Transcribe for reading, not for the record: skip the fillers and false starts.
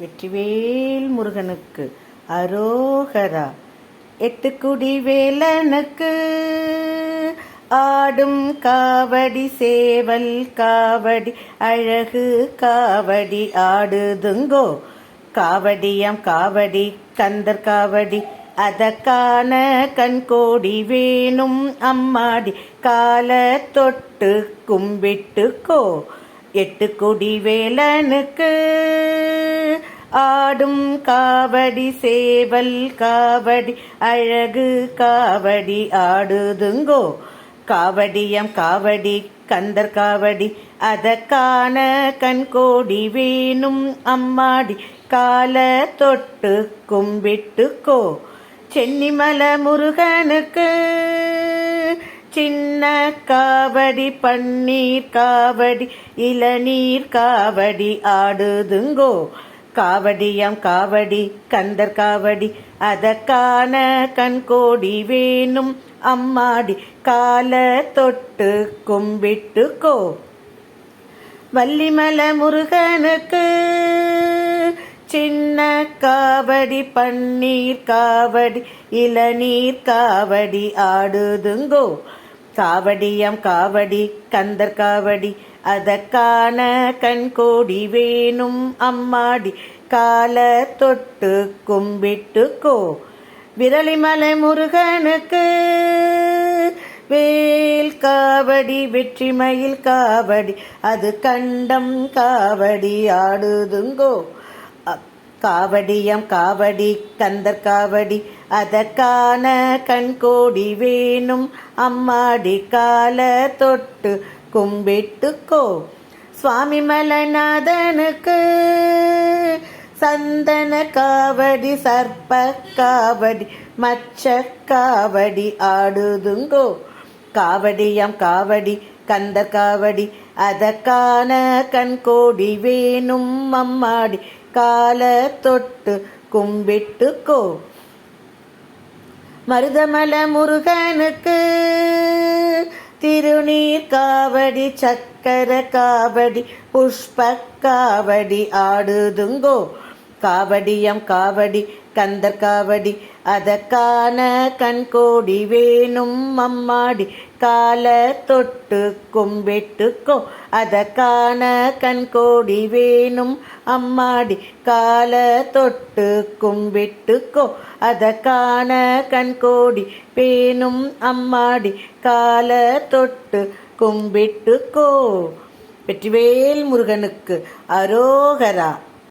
வெற்றிவேல் முருகனுக்கு அரோகரா. எட்டுக்குடி வேலனுக்கு ஆடும் காவடி சேவல் காவடி அழகு காவடி ஆடுதுங்கோ. காவடியாம் காவடி கந்தர் காவடி அதற்கான கண்கோடி வேணும் அம்மாடி கால தொட்டு கும்பிட்டுக்கோ. எட்டுக்குடி வேலனுக்கு ஆடும் காவடி சேவல் காவடி அழகு காவடி ஆடுதுங்கோ. காவடியாம் காவடி கந்தர் காவடி அதற்கான கண்கோடி வேணும் அம்மாடி கால தொட்டு கும்பிட்டுக்கோ. சென்னிமல முருகனுக்கு சின்ன காவடி பன்னீர் காவடி இளநீர் காவடி ஆடுதுங்கோ. காவடியாம் காவடி கந்தர் காவடி அதற்கான கண்கோடி வேணும் அம்மாடி கால தொட்டு கும்பிட்டுக்கோ. வள்ளிமல முருகனுக்கு சின்ன காவடி பன்னீர் காவடி இளநீர் காவடி ஆடுதுங்கோ. காவடியாம் காவடி கந்தர் காவடி அதற்கான கண்கோடி வேணும் அம்மாடி கால தொட்டு கும்பிட்டுக்கோ. விரலிமலை முருகனுக்கு வேல் காவடி வெற்றிமயில் காவடி அது கண்டம் காவடி ஆடுதுங்கோ. காவடியாம் காவடி கந்தர் காவடி அதற்கான கண்கோடி வேணும் அம்மாடி கால தொட்டு கும்பிட்டுக்கோ. சுவாமி மலைநாதனுக்கு சந்தன காவடி சர்ப்ப காவடி மச்ச காவடி ஆடுதுங்கோ. காவடியாம் காவடி கந்தர் காவடி அதற்கான கண்கோடி வேணும் அம்மாடி கால தொட்டு கும்பிட்டுக்கோ. மருதமல முருகனுக்கு திருநீர் காவடி சக்கர காவடி புஷ்ப காவடி ஆடுதுங்கோ. காவடியாம் காவடி கந்தர் காவடி அதற்கான கண்கோடி வேணும் அம்மாடி கால தொட்டு கும்பிட்டுக்கோ. அதற்கான கண்கோடி வேணும் அம்மாடி கால தொட்டு கும்பிட்டுக்கோ. அதற்கான கண்கோடி வேணும் அம்மாடி கால தொட்டு கும்பிட்டுக்கோ. வெற்றிவேல் முருகனுக்கு அரோகரா.